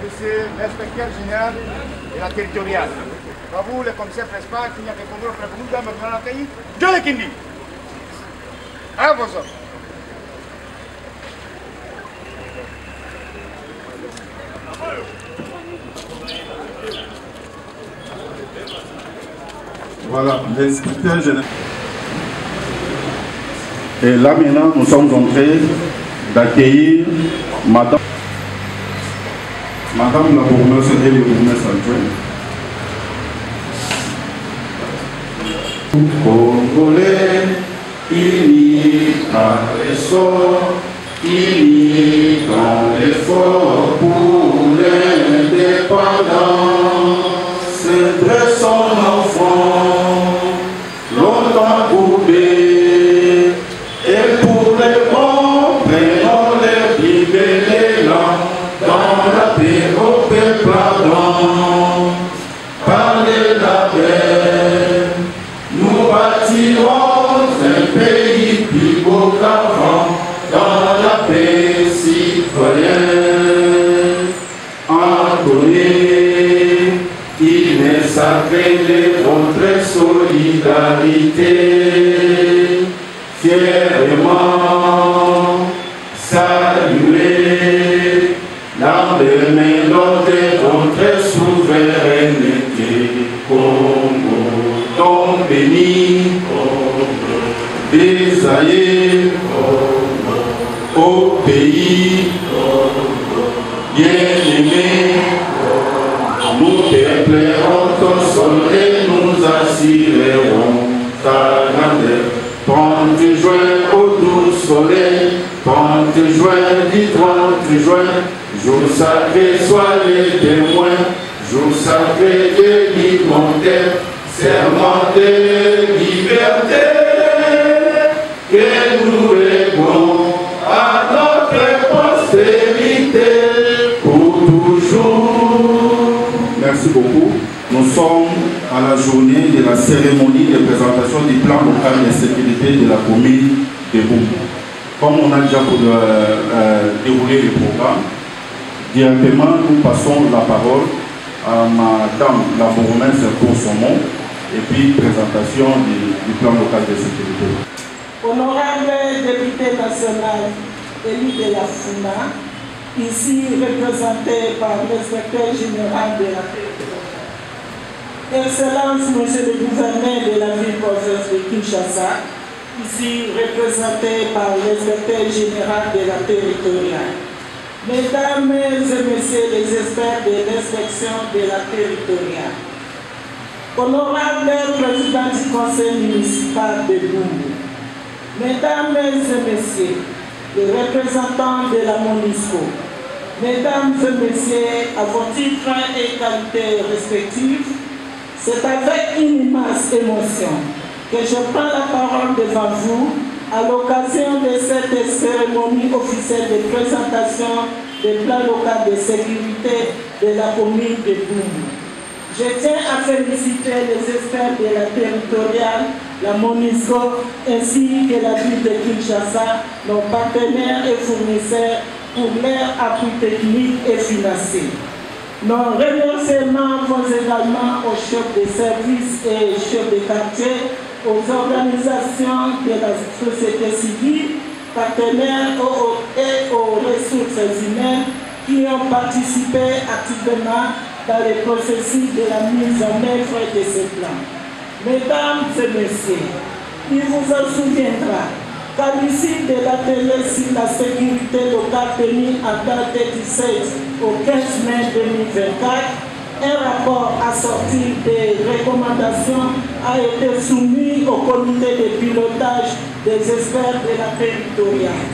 Monsieur l'inspecteur général de la territoriale. Vous, le commissaire principal, qui n'y a que pour nous, dans le pays, je le kindi. À vos ordres. Voilà, l'inspecteur général. Et là maintenant, nous sommes en train d'accueillir Madame la bourgmestre et le bourgmestre adjoint. Congolais, unis par l'essor, unis dans l'effort pour l'indépendance, c'est son enfant, longtemps courbé, et pour les morts, prenons les Bibles et les langues, dans la paix au peuple ardent, parlez la paix, nous bâtirons un pays plus beau qu'avant, dans la paix citoyenne. Entonné, il est sacré de votre solidarité, fièrement saluer l'endemain de votre souveraineté. Congo, ton béni, désaillé au pays bien-aimé, nous te plairons ton sol et nous assurerons ta grandeur. 30 juin au doux soleil, 30 juin du 30 juin, jour sacré, sois les témoins, jour sacré de liberté, serment de liberté, que nous léguons à notre postérité pour toujours. Merci beaucoup. Nous sommes à la journée de la cérémonie de présentation du plan local de sécurité de la commune de Boumou. Comme on a déjà déroulé le programme, directement nous passons la parole à Madame la bourgmestre pour son nom et puis présentation du plan local de sécurité. Honorable député national élu de la FUNA, ici représenté par l'inspecteur général de la territoire. Excellence, monsieur le gouverneur de la ville-province de Kinshasa, ici représenté par l'inspecteur général de la territoriale. Mesdames et messieurs les experts de l'inspection de la territoriale. Honorable président du conseil municipal de Boumou. Mesdames et messieurs, les représentants de la MONUSCO, mesdames et messieurs, à vos titres et qualités respectives, c'est avec une immense émotion que je prends la parole devant vous à l'occasion de cette cérémonie officielle de présentation du plan local de sécurité de la commune de Boumou. Je tiens à féliciter les experts de la territoriale, la MONUSCO, ainsi que la ville de Kinshasa, nos partenaires et fournisseurs pour leur appui technique et financier. Nos remerciements vont également aux chefs de service et chefs de quartier, aux organisations de la société civile, partenaires et aux ressources humaines qui ont participé activement dans le processus de la mise en œuvre de ce plan. Mesdames et messieurs, il vous en souviendra qu'à l'issue de l'atelier sur la sécurité locale tenu en date du 17 au 15 mai 2024, un rapport assorti des recommandations a été soumis au comité de pilotage des experts de la territoriale.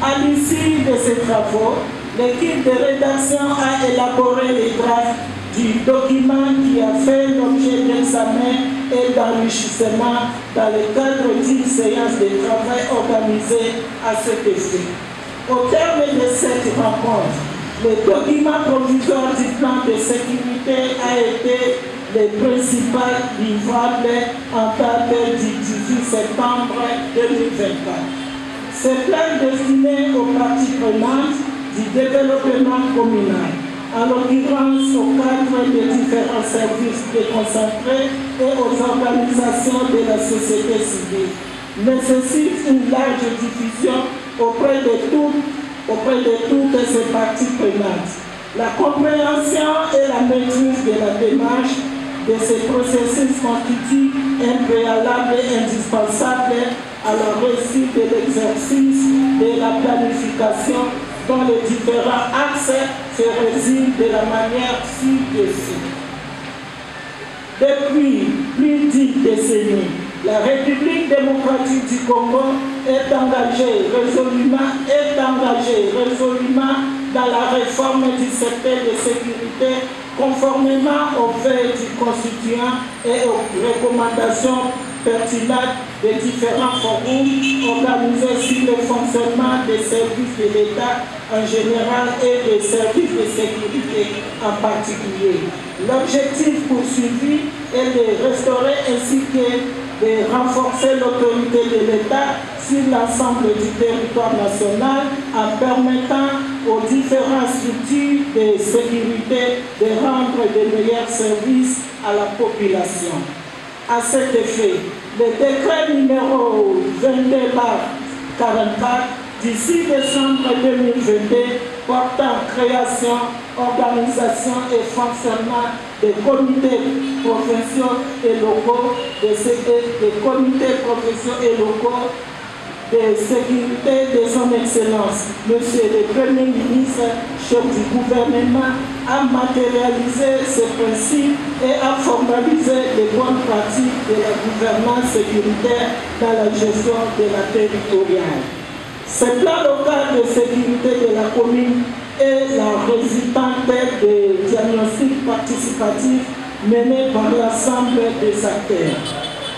À l'issue de ces travaux, l'équipe de rédaction a élaboré les drafts du document qui a fait l'objet d'examen et d'enrichissement dans le cadre d'une séance de travail organisée à cet effet. Au terme de cette rencontre, le document provisoire du plan de sécurité a été le principal livrable en date du 18 septembre 2024. Ce plan destiné aux parties prenantes du développement communal, en l'occurrence au cadre des différents services déconcentrés et aux organisations de la société civile, nécessite une large diffusion auprès de toutes ces parties prenantes. La compréhension et la maîtrise de la démarche de ces processus constitue un préalable indispensable à la réussite de l'exercice de la planification dont les différents axes se résument de la manière ci-dessus. Depuis plus d'une décennie, la République démocratique du Congo est engagée résolument dans la réforme du secteur de sécurité conformément aux vœux du constituant et aux recommandations pertinentes des différents forums organisés sur le fonctionnement des services de l'État en général et des services de sécurité en particulier. L'objectif poursuivi est de restaurer ainsi que de renforcer l'autorité de l'État sur l'ensemble du territoire national en permettant aux différentes structures de sécurité de rendre de meilleurs services à la population. À cet effet, le décret numéro 22/44 du 6 décembre 2022 portant création, organisation et fonctionnement des comités provinciaux et locaux de sécurité de son Excellence, Monsieur le Premier ministre, chef du gouvernement, a matérialisé ces principes et a formalisé les bonnes pratiques de la gouvernance sécuritaire dans la gestion de la territoriale. Ce plan local de sécurité de la commune est la résultante des diagnostics participatifs menés par l'ensemble des acteurs.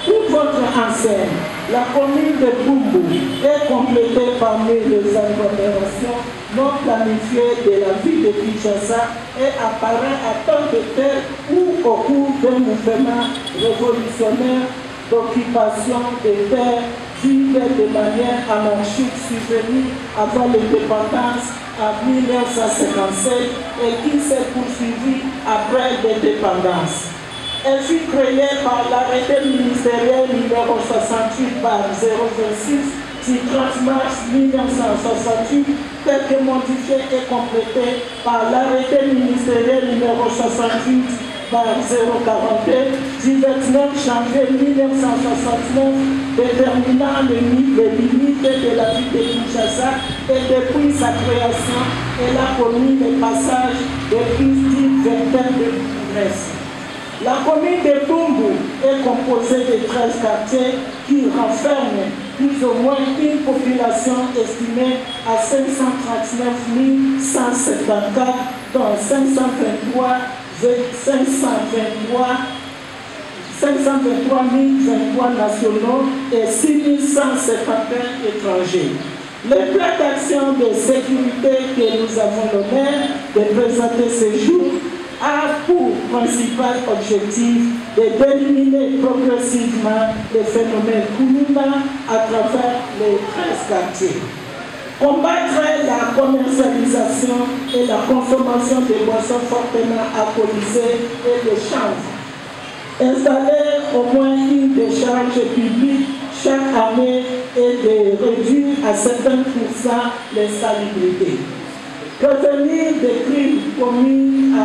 Pour votre enseigne, la commune de Bumbu est complétée parmi les agglomérations non planifiées de la ville de Kinshasa et apparaît à temps de terre ou au cours d'un mouvement révolutionnaire d'occupation des terres vives de manière anarchique survenue avant l'indépendance en 1957 et qui s'est poursuivie après l'indépendance. Elle fut créée par l'arrêté ministériel numéro 68/026 du 30 mars 1968, tel que modifié et complété par l'arrêté ministériel numéro 68/042 du 29 janvier 1969, déterminant les limites de la ville de Kinshasa, et depuis sa création, elle a connu le passage de plus d'une vingtaine de bourgmestres. La commune de Bumbu est composée de 13 quartiers qui renferment plus ou moins une population estimée à 539 154, dont 523 023 nationaux et 6151 étrangers. Le plan d'action de sécurité que nous avons l'honneur de présenter ce jour a pour principal objectif de d'éliminer progressivement les phénomènes communs à travers les 13 quartiers. Combattre la commercialisation et la consommation de boissons fortement alcoolisées et de chanvre. Installer au moins une décharge publique chaque année et de réduire à 50% les salubristes. Prévenir des crimes commis à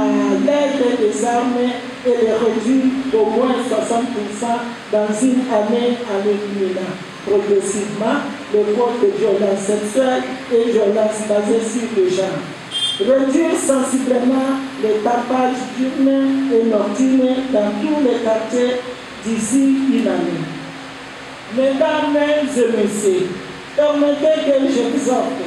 l'aide des armes et les réduire d'au moins 60% dans une année en éliminant progressivement le code de violence sexuelle et violence basée sur le genre. Réduire sensiblement les tapages diurnes et nocturnes dans tous les quartiers d'ici une année. Mesdames et messieurs, permettez que j'exhorte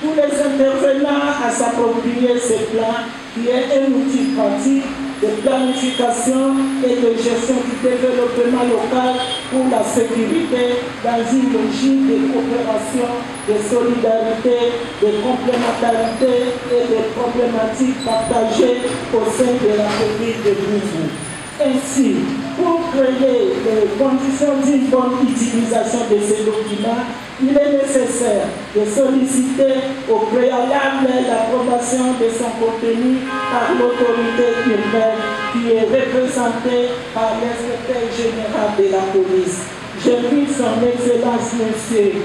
tous les intervenants à s'approprier ce plan qui est un outil pratique de planification et de gestion du développement local pour la sécurité dans une logique de coopération, de solidarité, de complémentarité et de problématiques partagées au sein de la commune de Boubou. Ainsi, pour créer les conditions d'une bonne utilisation de ces documents, il est nécessaire de solliciter au préalable l'approbation de son contenu par l'autorité urbaine qui est représentée par l'inspecteur général de la police. J'invite son Excellence, Monsieur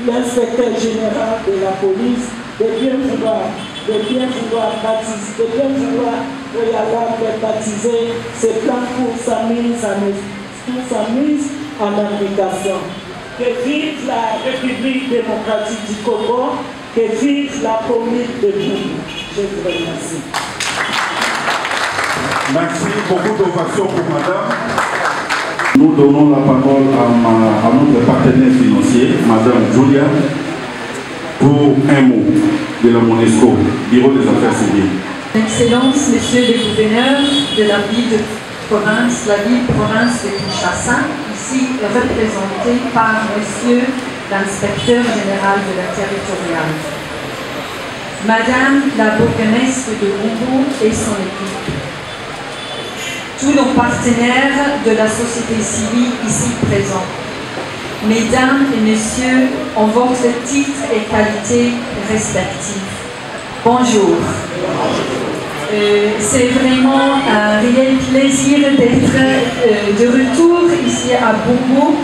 l'inspecteur général de la police, de bien vouloir baptiser ce plan pour sa mise en application. Que vive la République démocratique du Congo, que vive la commune de Boubou. Je vous remercie. Merci, beaucoup d'ovations pour madame. Nous donnons la parole à notre partenaire financier, madame Julia, pour un mot de la MONUSCO, Bureau des Affaires civiles. Excellences, Messieurs les gouverneurs de la ville de province, la ville-province de Kinshasa, ici représenté par Monsieur l'inspecteur général de la territoriale, Madame la bourgmestre de Boubou et son équipe, tous nos partenaires de la société civile ici présents, Mesdames et Messieurs, en votre titre et qualité respectifs, bonjour. C'est vraiment un réel plaisir d'être de retour ici à Boubou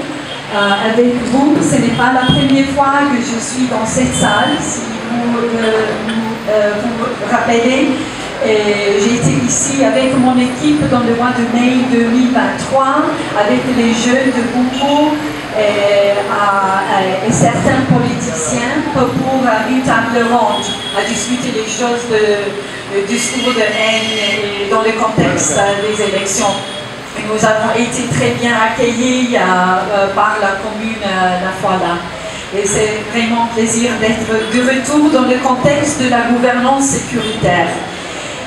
avec vous. Ce n'est pas la première fois que je suis dans cette salle, si vous vous rappelez. J'ai été ici avec mon équipe dans le mois de mai 2023 avec les jeunes de Boubou et certains politiciens pour une table ronde à discuter les choses de discours de haine dans le contexte des élections. Et nous avons été très bien accueillis par la commune la fois là. Et c'est vraiment un plaisir d'être de retour dans le contexte de la gouvernance sécuritaire.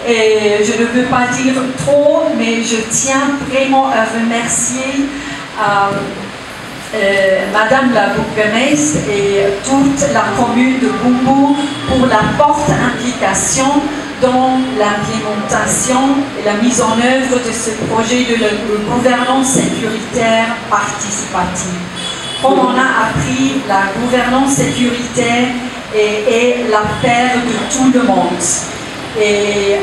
Et je ne veux pas dire trop, mais je tiens vraiment à remercier Madame la bourgmestre et toute la commune de Boubou pour la forte implication dans l'implémentation et la mise en œuvre de ce projet de la gouvernance sécuritaire participative. Comme on a appris, la gouvernance sécuritaire est l'affaire de tout le monde. Et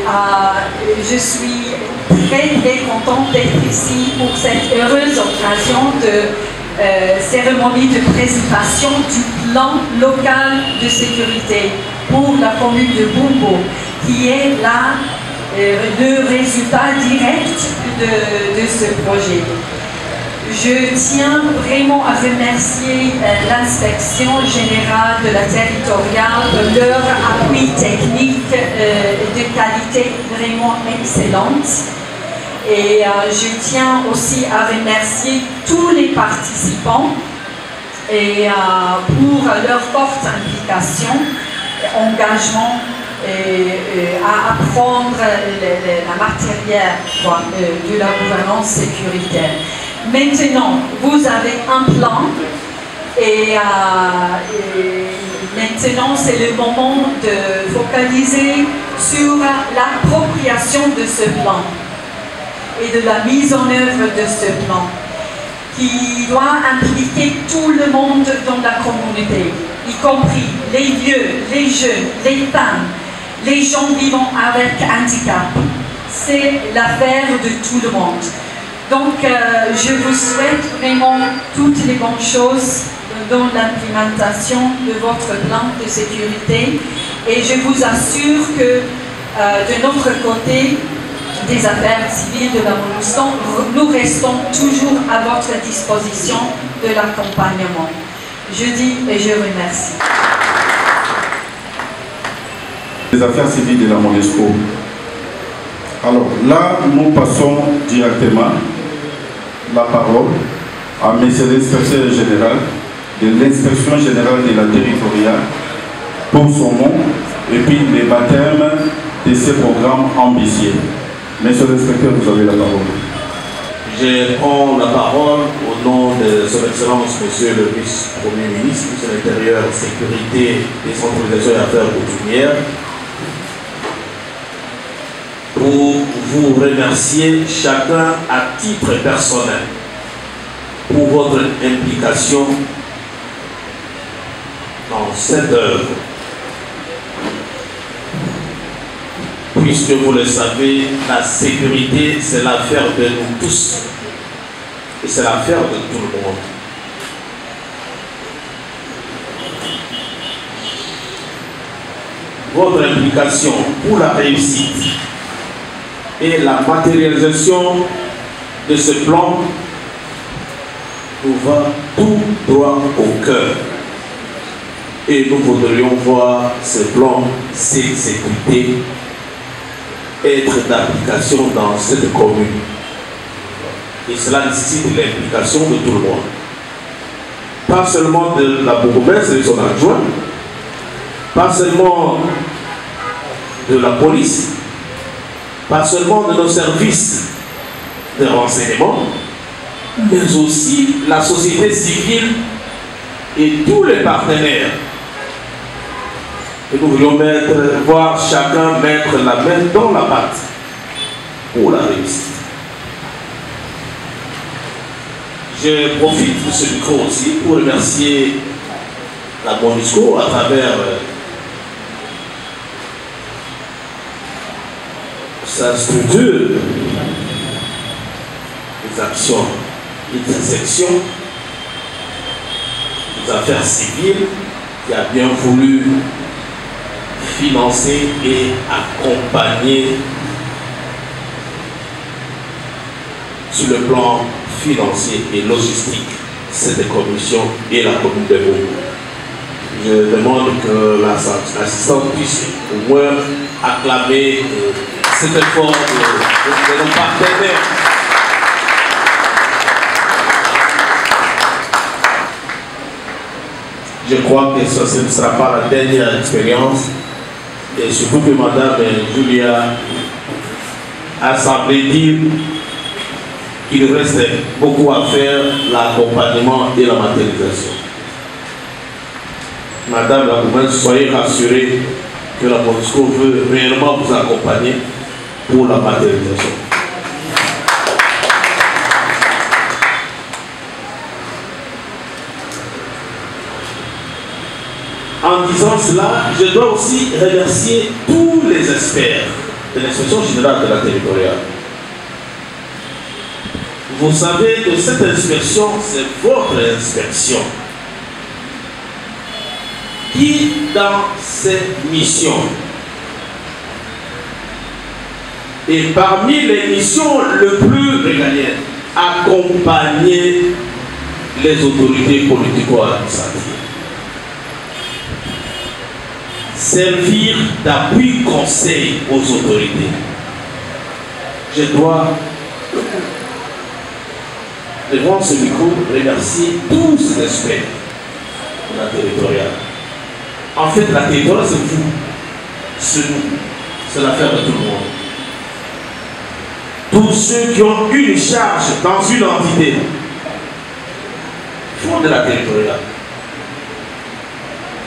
je suis très contente d'être ici pour cette heureuse occasion de cérémonie de présentation du plan local de sécurité pour la commune de Boubou, qui est là le résultat direct de ce projet. Je tiens vraiment à remercier l'inspection générale de la territoriale de leur appui technique de qualité vraiment excellente. Et je tiens aussi à remercier tous les participants et, pour leur forte implication, engagement à apprendre la matière de la gouvernance sécuritaire. Maintenant, vous avez un plan et maintenant c'est le moment de focaliser sur l'appropriation de ce plan et de la mise en œuvre de ce plan qui doit impliquer tout le monde dans la communauté, y compris les vieux, les jeunes, les femmes, les gens vivant avec handicap. C'est l'affaire de tout le monde. Donc, je vous souhaite vraiment toutes les bonnes choses dans l'implémentation de votre plan de sécurité et je vous assure que de notre côté, des affaires civiles de la MONUSCO, nous restons toujours à votre disposition de l'accompagnement. Je dis et je remercie. Les affaires civiles de la MONUSCO. Alors là, nous passons directement la parole à M. l'inspecteur général de l'inspection générale de la territoriale pour son nom et puis les baptêmes de ces programmes ambitieux. Monsieur l'inspecteur, vous avez la parole. Je prends la parole au nom de son Excellence, Monsieur le vice-premier ministre, ministre de l'Intérieur, Sécurité, Décentralisation et Affaires coutumières, pour vous remercier chacun à titre personnel pour votre implication dans cette œuvre. Puisque vous le savez, la sécurité, c'est l'affaire de nous tous. Et c'est l'affaire de tout le monde. Votre implication pour la réussite et la matérialisation de ce plan nous va tout droit au cœur. Et nous voudrions voir ce plan s'exécuter, être d'application dans cette commune. Et cela nécessite l'implication de tout le monde. Pas seulement de la bourgmestre et de son adjoint, pas seulement de la police, pas seulement de nos services de renseignement, mais aussi la société civile et tous les partenaires. Et nous voulions voir chacun mettre la main dans la pâte pour la réussite. Je profite de ce micro aussi pour remercier la MONUSCO à travers sa structure, les actions d'intersection, les affaires civiles, qui a bien voulu financer et accompagner sur le plan financier et logistique cette commission et la commune de Boubou. Je demande que l'assistante puisse au moins acclamer cet effort de nos partenaires. Je crois que ce ne sera pas la dernière expérience, et surtout que Madame Julia a semblé dire qu'il reste beaucoup à faire, l'accompagnement et la matérialisation. Madame la gouvernante, soyez rassurée que la MONUSCO veut réellement vous accompagner pour la matérialisation. En disant cela, je dois aussi remercier tous les experts de l'inspection générale de la territoriale. Vous savez que cette inspection, c'est votre inspection qui, dans ses missions, et parmi les missions le plus régaliennes, accompagner les autorités politico-administratives. Servir d'appui conseil aux autorités. Je dois, devant ce micro, remercier tous ces experts de la territoriale. En fait, la territoriale, c'est vous, c'est nous, c'est l'affaire de tout le monde. Tous ceux qui ont une charge dans une entité font de la territoriale.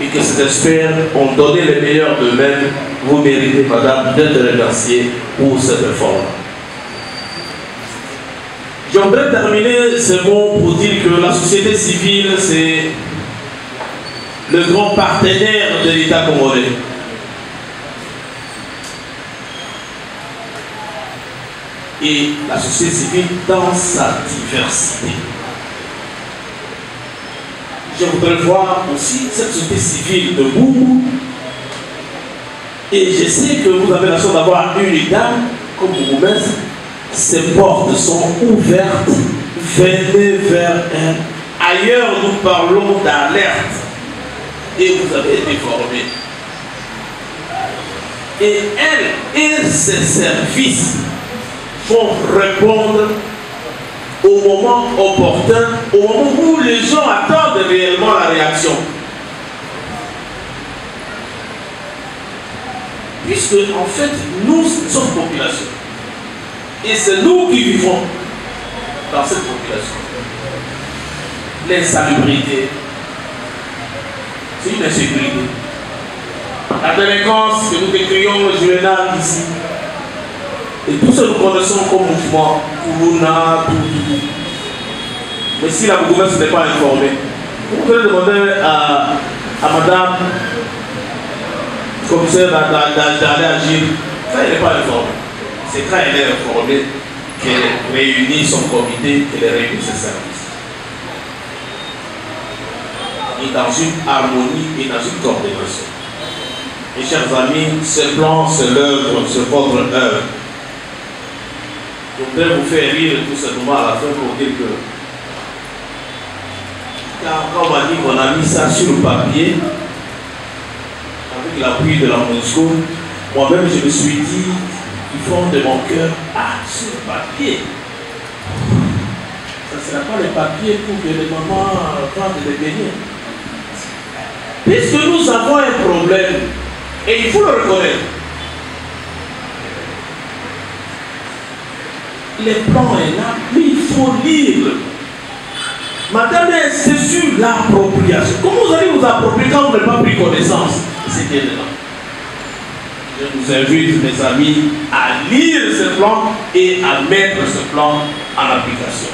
Et que ces experts ont donné le meilleur d'eux-mêmes, vous méritez, madame, d'être remerciés pour cet effort. J'aimerais terminer ce mot pour dire que la société civile, c'est le grand partenaire de l'État congolais. Et la société civile dans sa diversité. Je voudrais voir aussi cette société civile de Boubou. Et je sais que vous avez la chance d'avoir une dame comme bourgmestre, ces portes sont ouvertes. Venez vers elle. Ailleurs, nous parlons d'alerte. Et vous avez été formés. Et elle et ses services vont répondre au moment opportun, au moment où les gens attendent réellement la réaction. Puisque, en fait, nous sommes population. Et c'est nous qui vivons dans cette population. L'insalubrité, c'est une insécurité. La délinquance que nous décrions au Juvenal ici, et tout ce que nous connaissons comme mouvement, Koulouna, tout. Mais si la bourgmestre n'est pas informée, vous pouvez demander à madame commissaire d'aller agir quand elle n'est pas informée. C'est quand elle est informée qu'elle réunit son comité, qu'elle réunit ses services. Et dans une harmonie et dans une coordination. Mes chers amis, ce plan, c'est l'œuvre, c'est votre œuvre. Je voudrais vous faire rire tout simplement à la fin pour dire que quand on m'a dit qu'on a mis ça sur le papier, avec l'appui de la MONUSCO, moi-même je me suis dit, du fond de mon cœur, ah, sur le papier. Ça ne sera pas le papier pour que les mamans vendent des beignets. Puisque nous avons un problème, et il faut le reconnaître. Le plan est là, mais il faut lire. Madame, c'est sur l'appropriation. Comment vous allez vous approprier quand vous n'avez pas pris connaissance? C'est bien dedans. Je vous invite, mes amis, à lire ce plan et à mettre ce plan en application.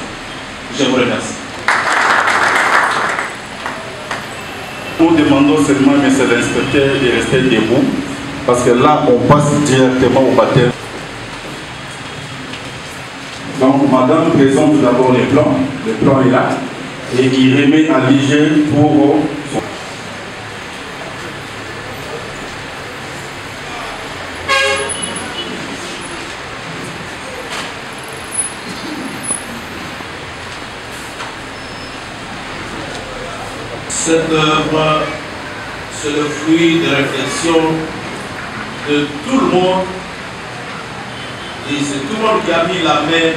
Je vous remercie. Nous demandons seulement, monsieur l'inspecteur, de rester debout, parce que là, on passe directement au baptême. Donc, madame présente d'abord les plans. Le plan est là. Et il remet à l'hygiène pour son... Cette œuvre, c'est le fruit de réflexion de tout le monde. Et c'est tout le monde qui a mis la main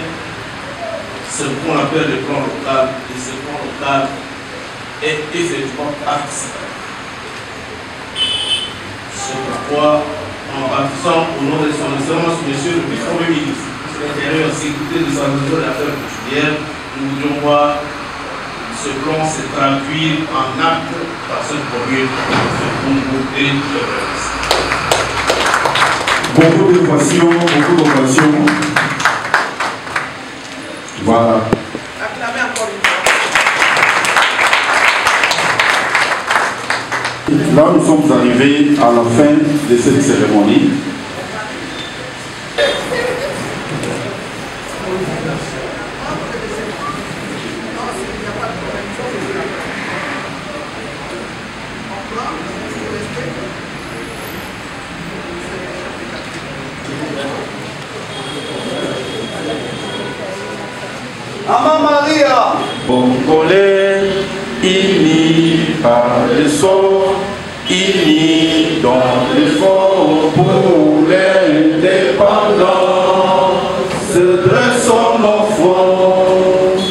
sur ce qu'on appelle le plan local. Et ce plan local est effectivement participatif. C'est pourquoi, en baptisant au nom de son Excellence, Monsieur le Vice-Premier ministre, l'Intérieur, Sécurité de sa mesure d'affaires coutumières, nous voudrions voir ce plan se traduire en acte dans cette commune de Congo et de Brest. Beaucoup d'ovations. Voilà. Acclamez encore une fois. Là, nous sommes arrivés à la fin de cette cérémonie. Maman Maria. Congolais, unis par le sort, unis dans l'effort pour l'indépendance. Dressons nos fronts,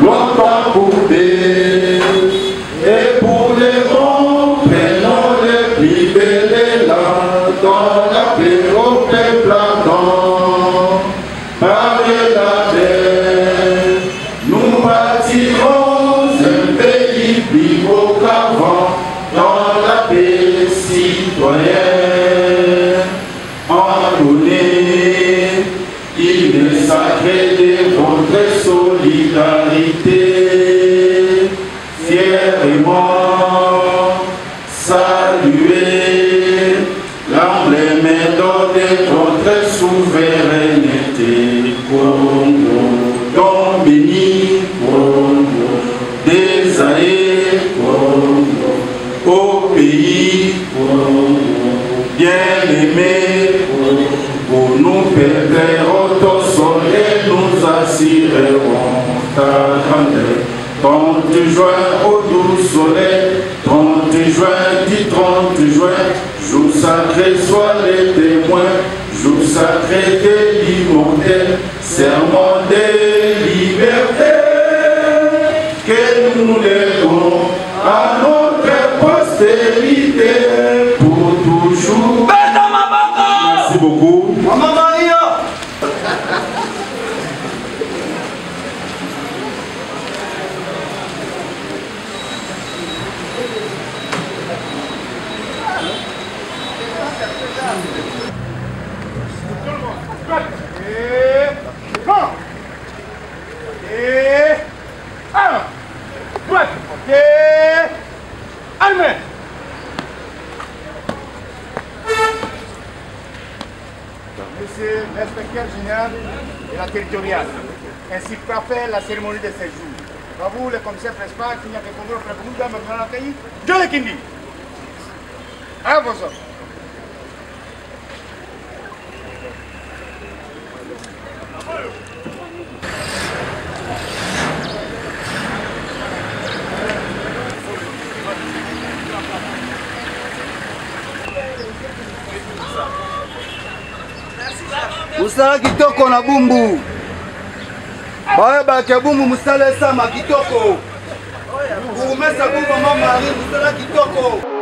loin parcourée, et pour les grands, prenons les libérés là, dans la paix au peuple ardent, par la terre, nous bâtirons un pays plus beau qu'avant, dans la paix citoyenne, en donner, il est sacré de votre solidarité, fièrement saluer l'emblème d'or de votre souveraineté, Congo, don béni, Congo, désaé, Congo, au pays, Congo, bien aimé, Congo, nous perdrons ta grandeur. 30 juin au doux soleil, 30 juin, dit 30 juin, jour sacré, sois les témoins, jour sacré de l'immortel, serment de liberté, que nous lèverons à notre postérité pour toujours. Merci beaucoup. Maman Maria. Monsieur l'inspecteur général de la territoriale, ainsi qu'a fait la cérémonie de séjour. Bravo, le commissaire principal qui a répondu au prévenu de M. Nakayi, John Kindi. À vos ordres. Musala kitoko na bumbu. Bae ba bumbu musala sama kitoko. Kumesa bumbu mama Marie musala kitoko.